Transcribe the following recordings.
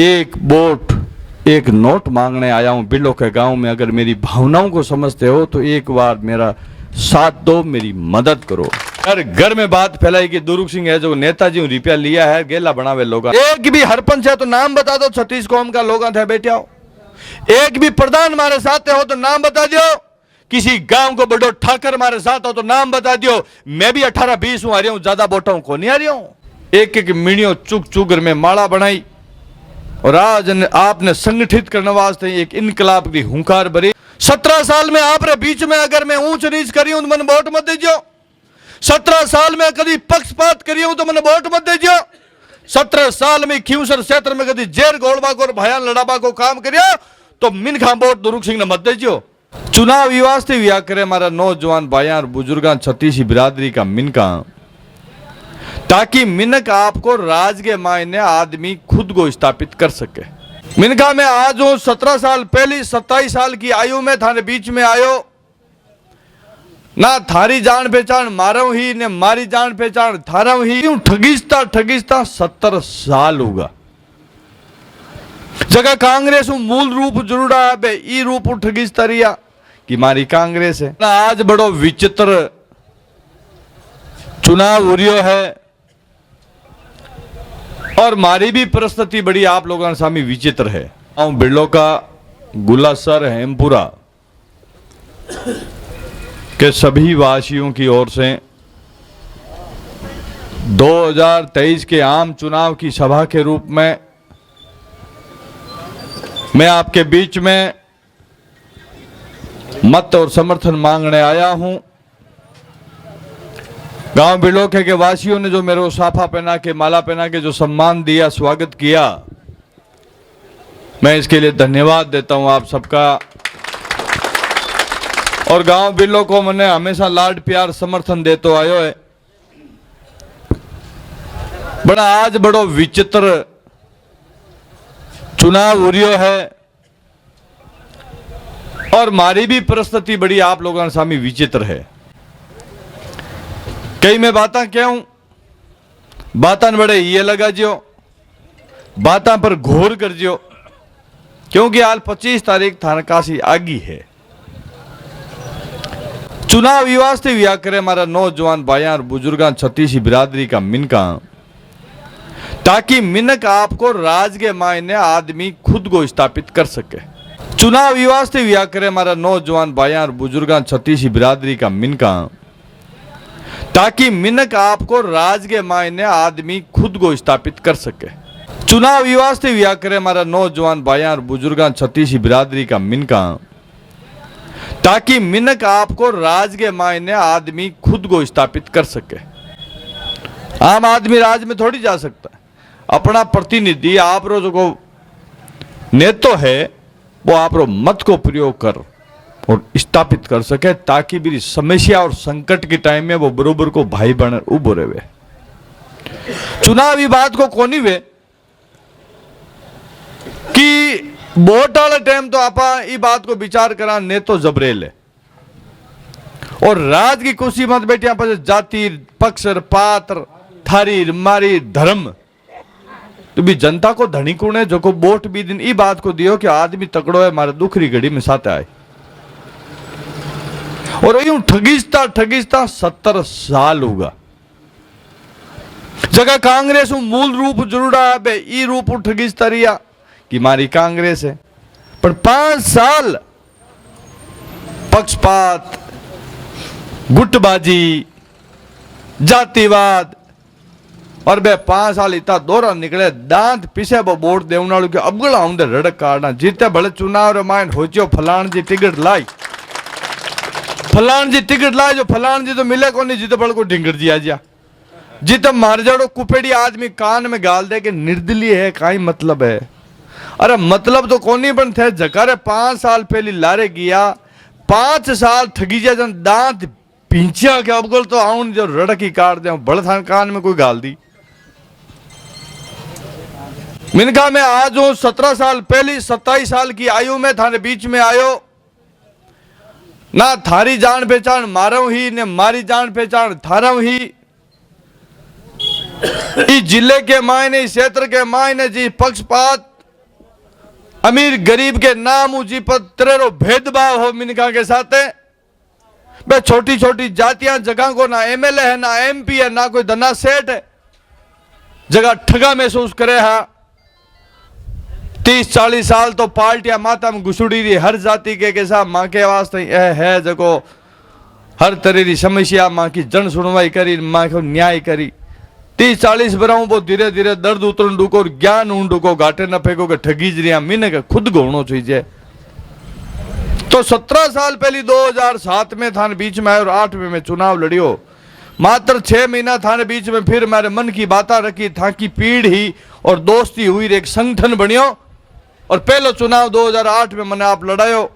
एक वोट एक नोट मांगने आया हूं बिल्लो के गांव में। अगर मेरी भावनाओं को समझते हो तो एक बार मेरा साथ दो, मेरी मदद करो। हर घर में बात फैलाई कि दुरुक सिंह है जो नेताजी रुपया लिया है, गेला बनावे लोग। एक भी हरपंच है तो नाम बता दो, 36 कौम का लोग थे बैठे हो। एक भी प्रधान हमारे साथ हो तो नाम बता दो। किसी गांव को बड़ो ठाकर हमारे साथ हो तो नाम बता दियो। मैं भी 18-20 हूं, आ रही हूं, ज्यादा वोटों को नहीं आ रही हूं। एक एक मिनियो चुक चुक में माला बनाई और आज आपने संगठित करने वास्ते एक इनकलाब की हुंकार भरी। 17 साल में आप बीच में अगर मैं ऊंच नीच करी हूं तो मैंने वोट मत दीजियो। 17 साल में कभी पक्षपात करी हूं तो मैंने वोट मत दीजियो। 17 साल में खींवसर क्षेत्र में कभी जेर गोलबा को भयान लड़ाबा को काम करियो तो मिनखा वोट दुरुक सिंह ने मत दीजियो। चुनाव वास्ते व्या करे हमारा नौजवान भाइयां और बुजुर्गां छत्तीसी बिरादरी का मिनका, ताकि मिनक आपको राज के मायने आदमी खुद को स्थापित कर सके। मिनका मैं आज हूं 17 साल पहले 27 साल की आयु में थारे बीच में आयो ना। थारी जान पहचान मारो ही ने मारी जान पहचान थारा ही। ठगिस्ता ठगिस्ता 70 साल होगा। जगह कांग्रेस मूल रूप जुड़ा है ई रूप ठगिस्ता रिया कि मारी कांग्रेस है। आज बड़ो विचित्र चुनाव हो रियो है और मारी भी परिस्थिति बड़ी आप लोगों के सामने विचित्र है। बिरलो का गुलासर हेमपुरा के सभी वासियों की ओर से 2023 के आम चुनाव की सभा के रूप में मैं आपके बीच में मत और समर्थन मांगने आया हूं। गांव बिलोके के वासियों ने जो मेरे को साफा पहना के माला पहना के जो सम्मान दिया, स्वागत किया, मैं इसके लिए धन्यवाद देता हूं आप सबका। और गांव बिलो को मैंने हमेशा लाड प्यार समर्थन देते आयो है। बड़ा आज बड़ो विचित्र चुनाव हो रियो है और मारी भी परिस्थिति बड़ी आप लोगों के सामने विचित्र है। कई मैं बातें कहूं, बातें बड़े ये लगा जियो, बातें पर घोर कर जियो, क्योंकि आज 25 तारीख थानकासी आगी है। चुनाव वास्ते व्या करे हमारा नौजवान भाइयां और बुजुर्गां छत्तीसी बिरादरी का मिनका, ताकि मिनक आपको राज के मायने आदमी खुद को स्थापित कर सके। चुनाव वास्ते व्या करे हमारा नौजवान भाइयां और बुजुर्गां छत्तीसी बिरादरी का मिनका, ताकि मिनक आपको राज के मायने आदमी खुद को स्थापित कर सके। चुनाव वास्ते व्या करे हमारा नौजवान भाइयां और बुजुर्गां छत्तीसी बिरादरी का मिनका, ताकि मिनक आपको राज के मायने आदमी खुद को स्थापित कर सके। आम आदमी राज में थोड़ी जा सकता है। अपना प्रतिनिधि आप रो जो नेतो है वो आप रो मत को प्रयोग कर और स्थापित कर सके, ताकि भी समस्या और संकट के टाइम में वो बरोबर को भाई बन उभो रहे। चुनावी बात को कोनी वे कि वोट वाला टाइम तो आप ई बात को विचार करा नेतो जबरेल है और राज की कुर्सी मत बैठे पर जाति पक्ष पात्र थारी मारी धर्म तो भी जनता को धनी कौन है जो को वोट भी दिन ई बात को दियो कि आदमी तकड़ो है मारे दुखरी घड़ी में साथ आए। और यूं ठगिस्ता ठगिस्ता 70 साल होगा। जगह कांग्रेस मूल रूप जुड़ा है ई रूप ठगिस्ता रिया कि मारी कांग्रेस है। पर 5 साल पक्षपात, गुटबाजी, जातिवाद और बे 5 साल इतना दौरा निकले दांत पीछे वो वोट देने वालों के अबगड़ा आऊंदे रड़क काटना जीते भले चुनाव रे माइंड हो फलान जी टिकट लाई, फलान जी टिकट लाई, जो फलान जी तो मिले को नहीं जीते बड़ को ढिंगड़ जी आ जा जीते मार जाड़ो कुपेड़ी आदमी कान में गाल दे के निर्दलीय है काई मतलब है। अरे मतलब तो कोनी बन थे जकारे 5 साल पहले लारे गया 5 साल ठगी जा जन दांत पीछा के अबगल तो आउन जो रड़क ही काट दे बड़ थान कान में कोई गाल दी। मिनका मैं आज हूं 17 साल पहले 27 साल की आयु में थारे बीच में आयो ना। थारी जान पहचान मारो ही ने मारी जान पहचान थारा ही। इस जिले के मायने, इस क्षेत्र के मायने जी पक्षपात अमीर गरीब के नाम ऊंची पत्रेरो भेदभाव हो मिनका के साथ है। बे छोटी छोटी जातियां जगह को ना एमएलए है ना एमपी है ना कोई धना सेठ है, जगह ठगा महसूस करे। हा 30-40 साल तो पार्टियां माता में घुसुड़ी रही, हर जाति के साथ मां के वास्ते है जगो हर तरह की समस्या मां की जन सुनवाई करी, मां को न्याय करी। 30-40 बराऊ वो धीरे धीरे दर्द उतरन डूको, ज्ञान ऊन डूको, घाटे न फेंको के ठगी जरिया मीने के खुद घोड़ो चाहिए। तो 17 साल पहले 2007 में थाने बीच में आए और 8 में चुनाव लड़ियो। मात्र 6 महीना थाने बीच में फिर मेरे मन की बात रखी था कि पीढ़ी और दोस्ती हुई, एक संगठन बनियो और पहलो चुनाव 2008 में मैंने आप लड़ायो।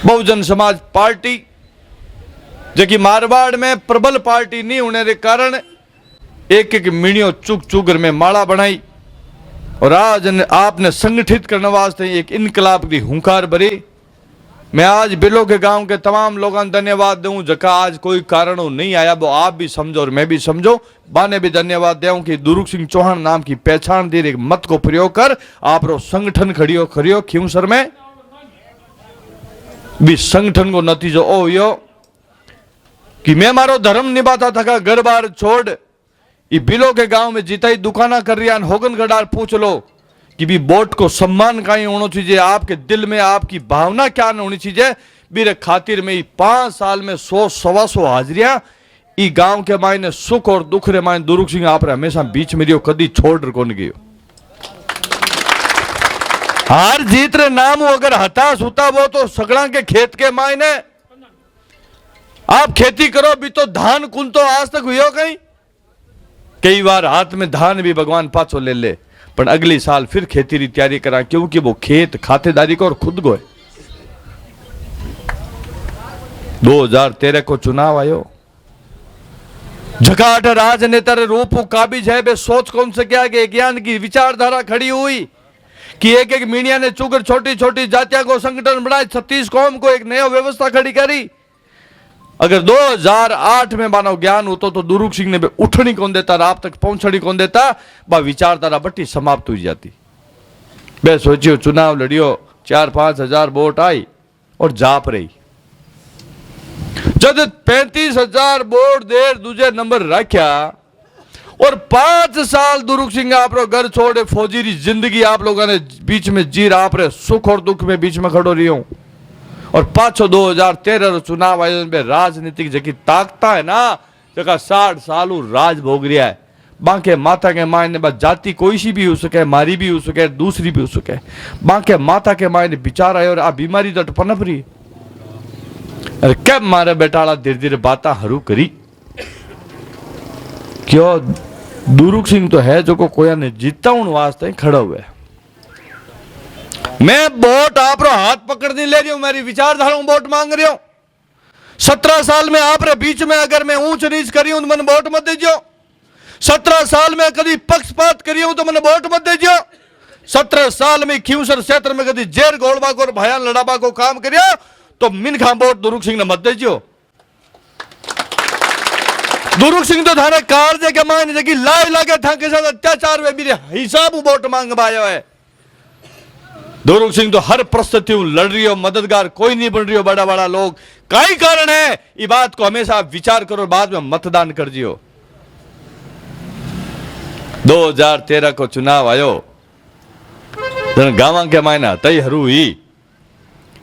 बहुजन समाज पार्टी जबकि मारवाड़ में प्रबल पार्टी नहीं होने के कारण एक एक मिनियो चुक चुगर में माला बनाई और आज आपने संगठित करने वास्ते एक इनकलाब की हुंकार भरी। मैं आज बिलो के गांव के तमाम लोगों को धन्यवाद दूं, जका आज कोई कारण नहीं आया, वो आप भी समझो और मैं भी समझो। बाने भी धन्यवाद दूं कि दुरुक सिंह चौहान नाम की पहचान दी, एक मत को प्रयोग कर आप रो संगठन खड़ियो खियूसर में भी संगठन को नतीजो ओ यो कि मैं मारो धर्म निभाता था, घर बार छोड़ ये बिलो के गांव में जिताई दुकाना कर रही होगन गडार पूछ लो कि भी वोट को सम्मान कहीं होना चाहिए, आपके दिल में आपकी भावना क्या होनी चाहिए। मेरे खातिर में 5 साल में 100-125 हाजिरियां ई गांव के मायने सुख और दुख रे मायने दुरुक सिंह आप हमेशा बीच में रियो, कदी छोड़ कौन गयो। हार जीत रे नाम अगर हताश होता वो तो सगड़ा के खेत के मायने आप खेती करो भी तो धान कुल तो आज तक हुई कहीं। कई बार हाथ में धान भी भगवान पाछो ले ले, पर अगली साल फिर खेती की तैयारी करा क्योंकि वो खेत खातेदारी को और खुद को है। 2013 को चुनाव आयो, जकाट राजनेता रूप काबिज है, बे सोच कौन से क्या कि ज्ञान की विचारधारा खड़ी हुई कि एक एक मीडिया ने चुकर छोटी छोटी जातियों को संगठन बनाए, 36 कौम को एक नया व्यवस्था खड़ी करी। अगर 2008 में मानव ज्ञान होता तो दुरुक सिंह ने उठनी कौन देता, आप तक पहुंचनी कौन देता, बा विचारधारा बट्टी समाप्त हुई जाती। बे सोचियो चुनाव लड़ियो, 4-5 हजार वोट आई और जाप रही। जब 35,000 वोट देर दूजे नंबर रखा और 5 साल दुरुक सिंह आप लोग घर छोड़े फौजी की जिंदगी आप लोगों ने बीच में जी रहा, आप सुख और दुख में बीच में खड़ो रही हूं और पाछो 2013 चुनाव आयोजन में राजनीतिक जकी ताकता है ना, जगह 60 साल राज भोग रहा है। बांके माता के मायने बस जाति कोई सी भी हो सके, मारी भी हो सके, दूसरी भी हो सके, बांके माता के मायने विचार आए और आ बीमारी तो पनप रही। अरे क्या मारे बेटाला धीरे धीरे बात हरू करी क्यों दुरुक सिंह तो है जो को कोया ने जीता उन वास्ते खड़ा हुआ है। मैं वोट आप हाथ पकड़ नहीं ले रही हूं, मेरी विचारधारा वोट मांग रही हूं। 17 साल में आप बीच में अगर मैं ऊंच नीच करी हूं तो मैंने वोट मत दीजियो। 17 साल में कभी पक्षपात करी हूं तो मैंने वोट मत दीजियो। 17 साल में खियूसर क्षेत्र में कभी जेर गोलबा को और भयान लड़ाबा को काम करियो तो मिनखा वोट दुरुक सिंह ने मत दीजियो। दुरुक सिंह तो थाने कार्य के मान जगी लाई लागे था के साथ अत्याचार में मेरे हिसाब वोट मांग पाया है। दुरुक सिंह तो हर परिस्थिति लड़ रही हो, मददगार कोई नहीं बन रही हो, बड़ा बड़ा लोग कई कारण है, ये बात को हमेशा विचार करो, बाद में मतदान कर जियो। 2013 को चुनाव आयो, गांव के मायना तई हरू हुई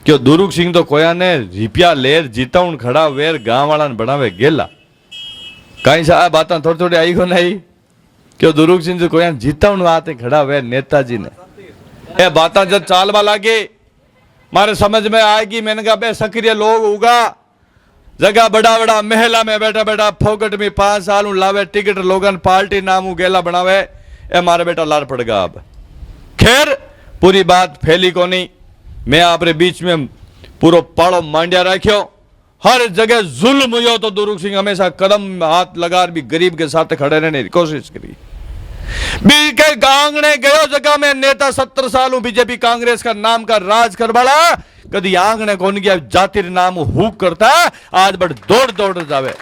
क्यों दुरुक सिंह तो कोया ने रिपिया लेर जीताउन खड़ा वेर गांव वाला बनावे गेला। कहीं सा बात थोड़ी थोड़ी आई को नहीं क्यों दुरुक सिंह जो कोया जीताउन आते खड़ा वेर नेताजी ने ये बात जब चालवा लागे मारे समझ में आएगी। मैंने कहा बे सक्रिय लोग होगा, जगह बड़ा बड़ा महला में बैठा बैठा फोकट में 5 साल लावे टिकट लोगन पार्टी नामू गेला बनावे, ए मारे बेटा लार पड़ेगा। अब खैर पूरी बात फैली को नहीं, मैं आपरे बीच में पूरा पाड़ो मांडिया रखियो। हर जगह जुल्म हुई तो दुरुक सिंह हमेशा कदम हाथ लगा भी गरीब के साथ खड़े रहने की कोशिश करी। बी के गांगने गयो जगह में नेता 70 साल बीजेपी कांग्रेस का नाम का राज कर बड़ा कदी आंगने कौन गया जातिर नाम हुक करता आज बड़ दौड़ दौड़ जावे।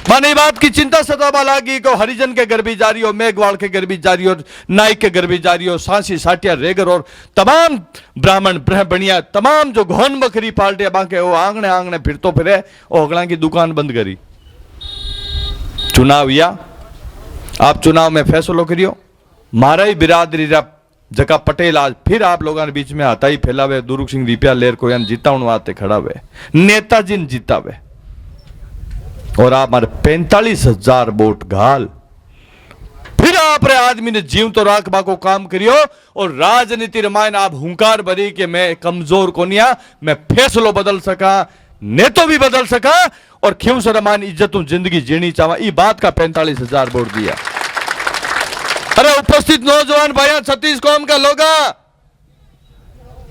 माने बात की चिंता सताबा लागी को हरिजन के घर भी जा रही हो, मेघवाल के घर भी जा रही हो, नाइक के घर भी जा रही हो, सांसी साटिया रेगर और तमाम ब्राह्मण ब्रह्मणिया तमाम जो घोन बकरी पाल्टे बांके वो आंगने आंगने फिरतो फिरे वो अगला की दुकान बंद करी। चुनाव या आप चुनाव में फैसलो करियो। मारा ही बिरादरी जका पटेल आज फिर आप लोगों के बीच में आता ही फैलावे दुरुक सिंह रिपिया लेर को जीता वास्ते खड़ा हुए नेताजी ने जीता हुए और आप हमारे 45,000 वोट घाल फिर आप रे आदमी ने जीव तो राखबा को काम करियो और राजनीति रमायन आप हुंकार भरी कि मैं कमजोर कोनिया, मैं फैसलो बदल सका, नेतो भी बदल सका और क्यों से रमान इज्जतों जिंदगी जीनी चाहवा ये बात का 45,000 वोट दिया। अरे उपस्थित नौजवान भाइयों, छत्तीस कौम का लोगा,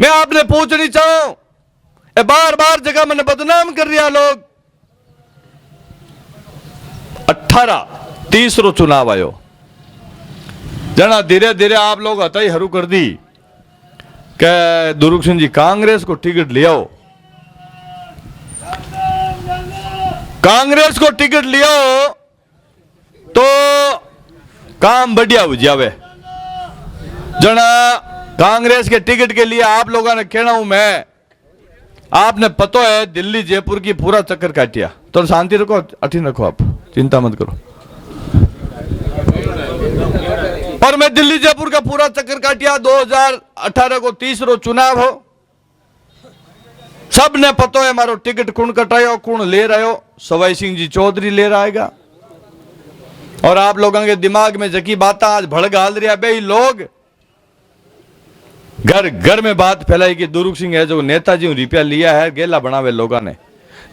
मैं आपने पूछनी चाहूं बार बार जगह मैंने बदनाम कर रिया लोग। 18 तीसरो चुनाव आयो जना धीरे धीरे आप लोग हता ही हरू कर दी कि दुरुक सिंह जी कांग्रेस को टिकट ले आओ, कांग्रेस को टिकट लिया तो काम बढ़िया हो जावे। जना कांग्रेस के टिकट के लिए आप लोगों ने कहना हूं मैं, आपने पता है दिल्ली जयपुर की पूरा चक्कर काटिया तो शांति रखो, अठीन रखो, आप चिंता मत करो। और मैं दिल्ली जयपुर का पूरा चक्कर काटिया 2018 को तीसरो चुनाव हो, सब ने पता है मारो टिकट कौन कटायो कौन ले रहे हो, सवाई सिंह जी चौधरी ले रहेगा। और आप लोगों के दिमाग में जकी बात आज भड़क हाल रहा बे लोग घर घर में बात फैलाई कि दुरुक सिंह है जो नेताजी रुपया लिया है गेला बनावे लोगों ने।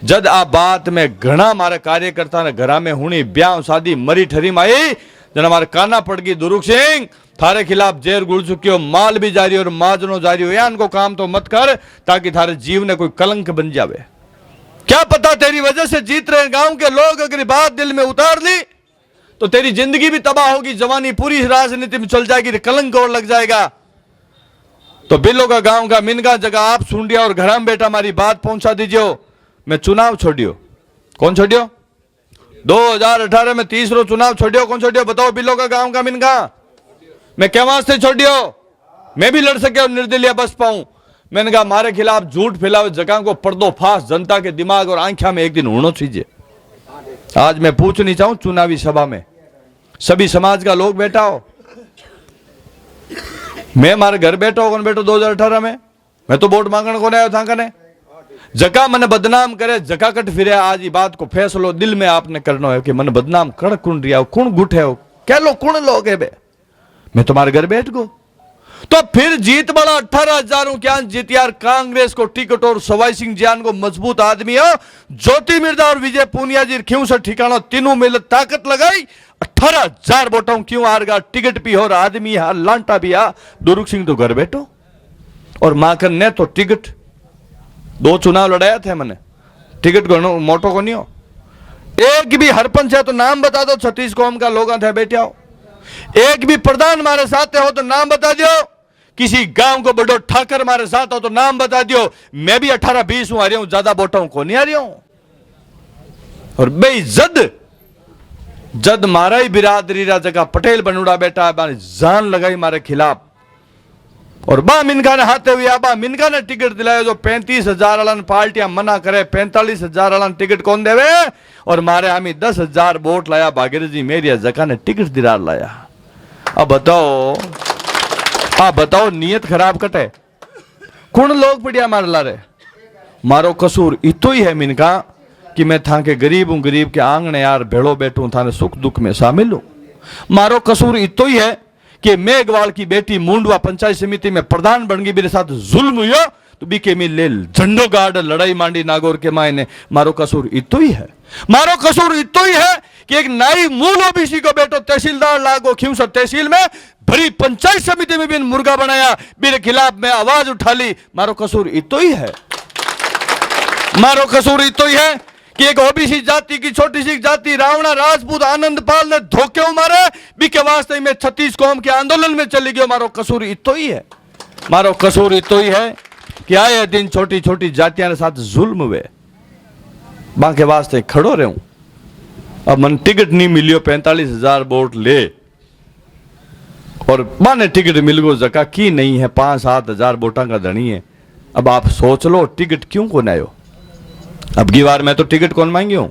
जद आ बात में घना मारे कार्यकर्ता ने घरा में हुनी ब्याह शादी मरी ठरी माई जन हमारे काना पड़ गई दुरुक सिंह थारे खिलाफ जेर गुड़ चुकी हो, माल भी जारी और माजनो जारी हो, यान को काम तो मत कर ताकि थारे जीव ने कोई कलंक बन जावे। क्या पता तेरी वजह से जीत रहे गांव के लोग अगर बात दिल में उतार ली तो तेरी जिंदगी भी तबाह होगी, जवानी पूरी राजनीति में चल जाएगी, कलंक और लग जाएगा। तो बिल्लो का गांव का मिनगा जगह आप सुन दिया और घर में बेटा हमारी बात पहुंचा दीजिए। मैं चुनाव छोड़ियो, कौन छोड़ियो? 2018 में तीसरो चुनाव छोड़ियो, कौन छोड़ियो बताओ? बिल्लो का गांव का मिनगा मैं क्या वास्ते छोड़ियो? मैं भी लड़ सके और निर्दलीय बस पाऊं। मैंने कहा हमारे खिलाफ झूठ फैलाओ जगह को पर्दो फास जनता के दिमाग और आंखों में एक दिन होना चाहिए। आज मैं पूछनी चाहूं चुनावी सभा में सभी समाज का लोग बैठा हो, मैं हमारे घर बैठा हो कौन बैठो 2018 में मैं तो वोट मांगने को नहीं आया था कने जका मन बदनाम करे जका कट फिरे। आज ये बात को फैसलो दिल में आपने करना है कि मन बदनाम कण कुण रिया कुण गुठे हो कह लो कुण लोग है बे मैं तुम्हारे घर बैठ गो तो फिर जीत बड़ा 18,000 क्या जीत यार कांग्रेस को टिकट और सवाई सिंह जान को मजबूत आदमी हो ज्योति मिर्जा और विजय पूनिया जी क्यों से ठिकाना तीनों मिल ताकत लगाई 18,000 वोटों क्यों हार गा टिकट भी और आदमी हा लांटा भी हा दुरुक सिंह तो घर बैठो और माखन ने तो टिकट 2 चुनाव लड़ाया थे मैंने टिकट को मोटो को नहीं हो एक भी हरपंच है तो नाम बता दो 36 कौम का लोग थे बैठे हो एक भी प्रधान हमारे साथ हो तो नाम बता दियो किसी गांव को बड़ो ठाकर हमारे साथ हो तो नाम बता दियो मैं भी 18-20 हूं आ रही हूं ज्यादा वोटों को नहीं आ रही हूं और बेइज्जत जद मारा ही बिरादरी रा जगह पटेल बनूड़ा बेटा जान लगाई मारे खिलाफ और बा मिनका ने हाथे हुए बा मिनका ने टिकट दिलाया जो 35,000 वाला पार्टियां मना करे 45,000 वाला टिकट कौन देवे और मारे हमें 10,000 वोट लाया भागीरथ जी मेरी जगह ने टिकट दिलार लाया। अब बताओ नियत खराब कटे कौन लोग पड़िया मार ला रहे मारो कसूर इतो ही है मिनका कि मैं था के गरीब हूं गरीब के आंगने यार भेड़ो बैठूं थाने सुख दुख में शामिल हूं मारो कसूर इतो ही है कि मेघवाल की बेटी मुंडवा पंचायत समिति में प्रधान बन गई मेरे साथ जुल्म हुआ तो बीके में ले झंडो गार्ड लड़ाई मांडी नागौर के मायने मारो कसूर इतो ही है मारो कसूर इतो ही है कि एक नाई मूल ओबीसी को बेटो तहसीलदार लागो खिंसा तहसील में भरी पंचायत समिति में भी मुर्गा बनाया मेरे खिलाफ में आवाज उठा ली मारो कसूर इतो ही है मारो कसूर इतो ही है कि एक ओबीसी जाति की छोटी सी जाति रावणा राजपूत आनंदपाल ने धोखे मारे बीके वास्ते में 36 कौम के आंदोलन में चली गई मारो कसूर इतो ही है मारो कसूर इतो ही है कि आए दिन छोटी छोटी जातियां के साथ जुल्म हुए बाके वास्ते खड़ो रहूं अब मन टिकट नहीं मिलियो 45,000 वोट ले और माने टिकट मिल गो जका की नहीं है 5-7 हजार वोटा का धनी है। अब आप सोच लो टिकट क्यों को आयो। अब की बार मैं तो टिकट कौन मांगी हूं,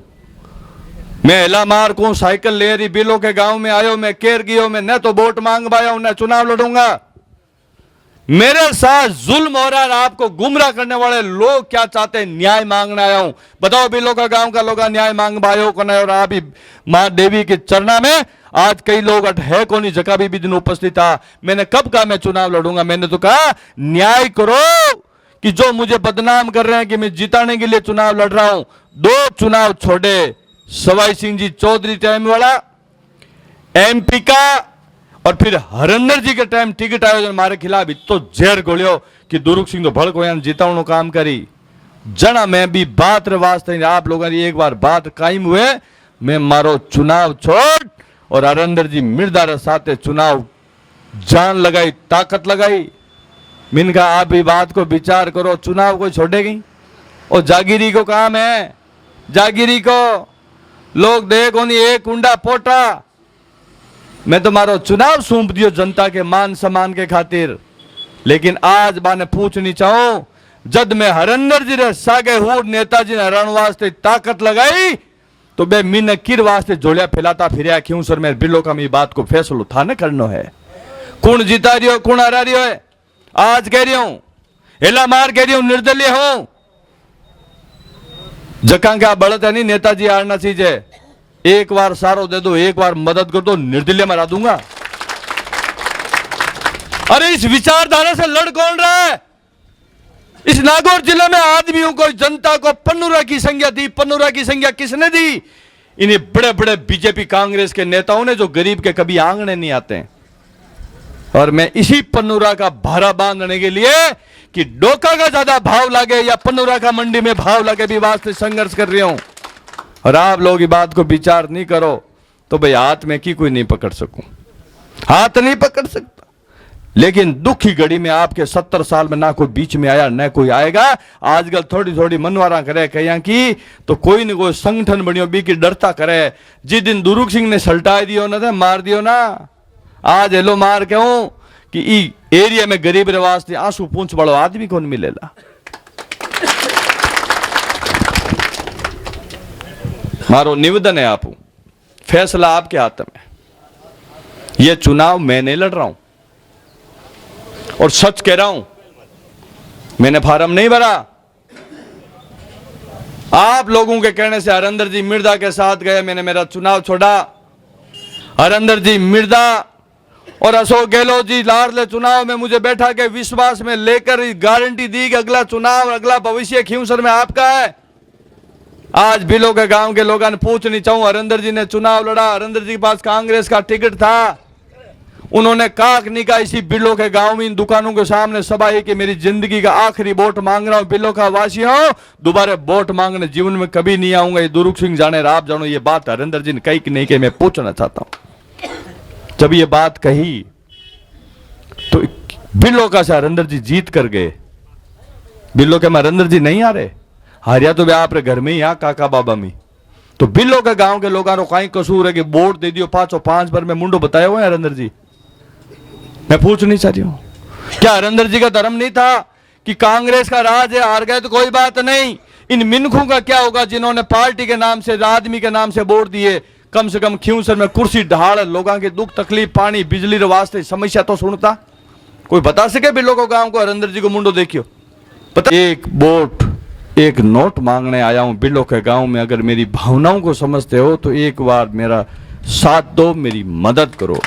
मैं हिला मार को साइकिल ले रही बिलो के गांव में आयो, मैं केर गयो, मैं न तो वोट मांग पाया हूं न चुनाव लड़ूंगा। मेरे साथ जुल्म हो रहा है। आपको गुमराह करने वाले लोग क्या चाहते हैं, न्याय मांगने आया हूं। बताओ बिलो का गांव का लोग न्याय मांग पायो को नहीं। और आप ही मां देवी के चरणा में आज कई लोग अट है कोनी जगह भी दिन उपस्थित था। मैंने कब कहा मैं चुनाव लड़ूंगा, मैंने तो कहा न्याय करो कि जो मुझे बदनाम कर रहे हैं कि मैं जिताने के लिए चुनाव लड़ रहा हूं। 2 चुनाव छोड़े, सवाई सिंह जी चौधरी टाइम वाला एमपी का और फिर हरिंदर जी के टाइम टिकट आयोजन हमारे खिलाफ तो जहर गोलियो कि दुरुक सिंह तो भड़को यान जितावनो काम करी जना। मैं भी बात रे वास्ते आप लोगों की एक बार बात कायम हुए, मैं मारो चुनाव छोड़ और हरिंदर जी मिर्दा रे साथे चुनाव जान लगाई, ताकत लगाई। मैंने कहा आप भी बात को विचार करो, चुनाव को छोड़ेगी और जागीरी को काम है। जागीरी को लोग देखो नहीं एक कुंडा पोटा। मैं तुम्हारो चुनाव सौंप दियो जनता के मान सम्मान के खातिर। लेकिन आज बाने पूछनी चाहूं, जब मैं हरिंदर जी रे सागे हूर नेताजी ने रण वास्ते ताकत लगाई तो बे मीन किर वास्ते जोड़िया फैलाता फिर क्यों सर मैं बिलो का मी बात को फैसलो था न करनो है। कौन जीता रही हो कौन हरा रही हो है। आज कह रही हूं हेला मार कह रही हूं निर्दलीय हूं जका क्या बढ़त है नहीं। नेताजी हारना चीजे एक बार सारो दे दो, एक बार मदद कर दो, निर्दलीय मरा दूंगा। अरे इस विचारधारा से लड़ कौन रहा है। इस नागौर जिले में आदमियों को जनता को पन्नुरा की संज्ञा दी। पन्नुरा की संज्ञा किसने दी, इन्हें बड़े बड़े बीजेपी कांग्रेस के नेताओं ने जो गरीब के कभी आंगने नहीं आते हैं। और मैं इसी पन्नुरा का भारा बांधने के लिए कि डोका का ज्यादा भाव लगे या पन्नुरा का मंडी में भाव लगे भी वास्ते संघर्ष कर रही हूं। और आप लोग ये बात को विचार नहीं करो तो भाई हाथ में की कोई नहीं पकड़ सकूं, हाथ नहीं पकड़ सकता। लेकिन दुख की घड़ी में आपके 70 साल में ना कोई बीच में आया न कोई आएगा। आजकल थोड़ी थोड़ी मनवारा करे कहीं की तो कोई न कोई संगठन बनियो बी की डरता करे। जिस दिन दुरुक सिंह ने सल्टा दियो ना मार दियो ना, आज हेलो मार क्यों कि ई एरिया में गरीब रिवाज थे आंसू पूंछ बड़ो आदमी कौन मिलेगा। मारो निवेदन है आप, फैसला आपके हाथ में। यह चुनाव मैं नहीं लड़ रहा हूं और सच कह रहा हूं, मैंने फार्म नहीं भरा। आप लोगों के कहने से हरिंदर जी मिर्दा के साथ गए, मैंने मेरा चुनाव छोड़ा। हरिंदर जी मिर्दा और अशोक गहलोत जी लाडले चुनाव में मुझे बैठा के विश्वास में लेकर गारंटी दी कि अगला चुनाव अगला भविष्य खींवसर में आपका है। आज बिलो के गांव के लोगों ने पूछनी चाहूं, हरिंदर जी ने चुनाव लड़ा, हरिंदर जी के पास कांग्रेस का टिकट था, उन्होंने काक नहीं कहा। इसी बिलो के गांव में इन दुकानों के सामने सभा है कि मेरी जिंदगी का आखिरी वोट मांग रहा हूं, बिलो का वासी हूं, दोबारा वोट मांगने जीवन में कभी नहीं आऊंगा। ये दुरुक सिंह जाने आप जानो ये बात हरिंदर जी ने कही कि नहीं कही, मैं पूछना चाहता हूं। जब ये बात कही तो बिलो का से हरिंदर जी जीत कर गए। बिलो के में हरिंदर जी नहीं आ रहे, हारिया तो वे आप घर में ही यहाँ काका बाबा में। तो बिलो के गांव के लोगों को कहीं कसूर है कि वोट दे दियो 505 पर मैं मुंडो बताया हुआ है हरिंदर जी। मैं पूछ नहीं चाह रही हूं क्या हरिंदर जी का धर्म नहीं था कि कांग्रेस का राज है, हार गए तो कोई बात नहीं। इन मिनखों का क्या होगा जिन्होंने पार्टी के नाम से आदमी के नाम से वोट दिए। कम से कम खींवसर में कुर्सी ढाल लोगों के दुख तकलीफ पानी बिजली वास्ते समस्या तो सुनता कोई बता सके। बिलो को गांव को हरिंदर जी को मुंडो देखियो पता। एक वोट एक नोट मांगने आया हूं बिलो के गांव में। अगर मेरी भावनाओं को समझते हो तो एक बार मेरा साथ दो, मेरी मदद करो।